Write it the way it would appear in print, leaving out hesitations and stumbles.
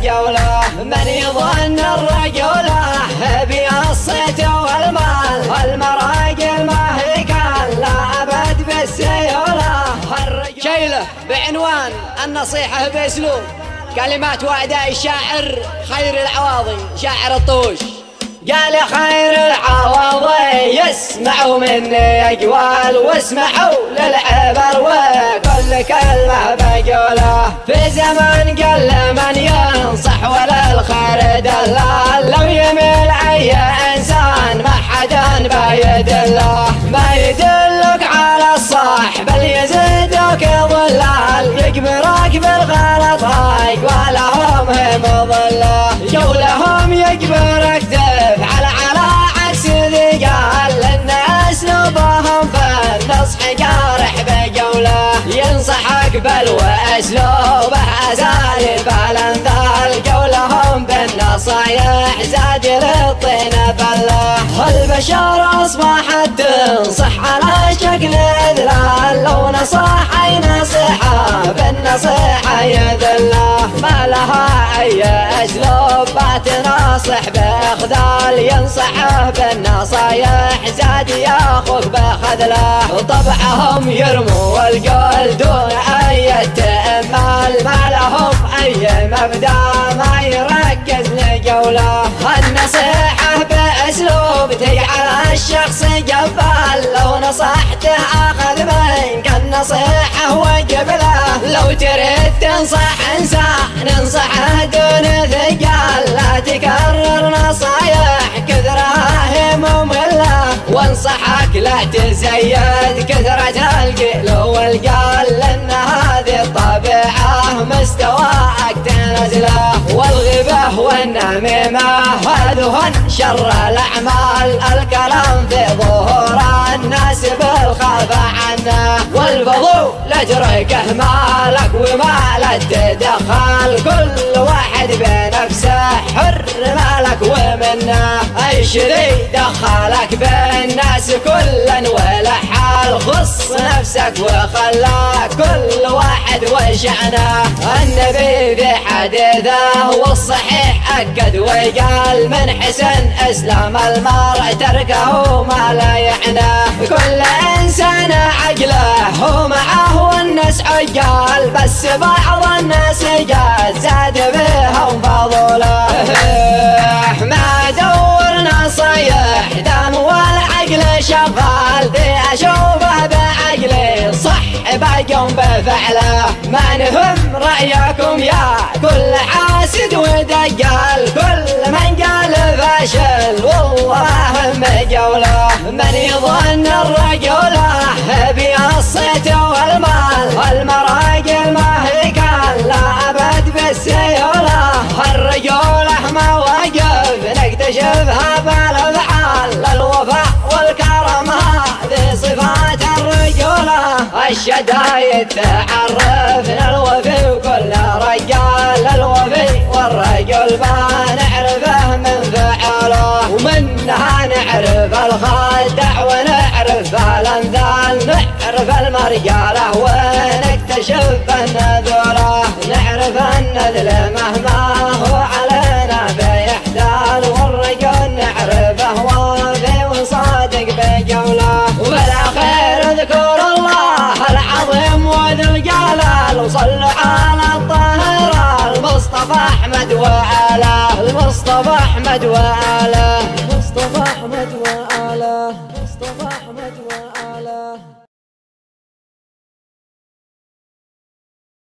جوله. من يظن الرجولة بيصيت والمال، المراجل ما هي كان لا أبد بالسيولة. شيله بعنوان النصيحة بأسلوب كلمات وأداء الشاعر خير العواضي شاعر الطوش. قال يا خير العواضي يسمعوا مني أقوال، واسمعوا للعبر وكل كلمة بقوله. في زمن قل من ينصح ولا الخير دلال، لو يميل أي إنسان ما حدا بيدله. ما يدلك على الصح بل يزيدك ضلال، يجبرك بالغلط هاي ولهم هي مضله. قولهم يجبرك تفعل على عكس ذي قال، لأن أسلوبهم في النصح جارح بقوله. ينصحك بل وأسلوبه أساليب الأمثال، قولهم بالنصايح زاد للطين بله. البشر أصبحت تنصح على شكل إذلال، لو نصح أي نصيحة بالنصيحة يذله. ما لها أي أسلوب تناصح بإخذال، ينصحه بالنصايح زاد ياخذ بخذله. طبعهم يرموا القول دون أي تأمل، ما لهم أي مبدأ ما يركز لقوله. النصيحة بأسلوب تجعل الشخص جبال، لو نصحته أخذ منك النصيحة وجبله. لو تريد تنصح إنسان انصحه دون ثقال، لا تكرر نصايح كثرها هي مملة. وانصحك لا تزيد كثرة القيل والقال، لأن هذه الطبيعة مستواك تنزله. والغيبة والنميمة هذهن شر الأعمال، الكلام في ظهور الناس بالخفا عنه. والفضول اتركه مالك وما لا تتدخل، كل واحد بنفسه حر مالك ومنه. اي شذي دخلك بالناس كلا ولا حال، خص نفسك وخلاك كل واحد وشعنه. النبي في حديثه والصحيح أكد وقال، من حسن إسلام المرء تركه ما لا يعناه. كل إنسان عقله ومعه والناس عقال، بس بعض الناس قد زاد بهم فضوله. ما دور نصايح دام والعقل شغال، ذي أشوفه بعقلي صح بقوم بفعله. ما نهم رأيكم يا كل حاسد ودجال، كل من قال فاشل والله مجوله. من يظن الرجولة بيصيت والمال، المراجل ما هي كان لا أبد بالسيولة. الرجولة مواقف نكتشفها بالأفعال، الوفاء والكرم هذه صفات الرجولة. الشدايد تعرفنا الوفي وكل رجال، الوفي والرجل ما نعرفه من فعله. ومنها نعرف الخادع ونعرف الأمثال، نعرف المرجالة ونكتشف النذوره. نعرف النذل مهما هو علينا بيحتال، والرجل نعرفه وافي وصادق بقوله. وبالأخير اذكر الله العظيم وذو الجلال، وصلوا على الطاهر المصطفى أحمد وآله. المصطفى أحمد وآله، مصطفى أحمد وآله، مصطفى أحمد وآله.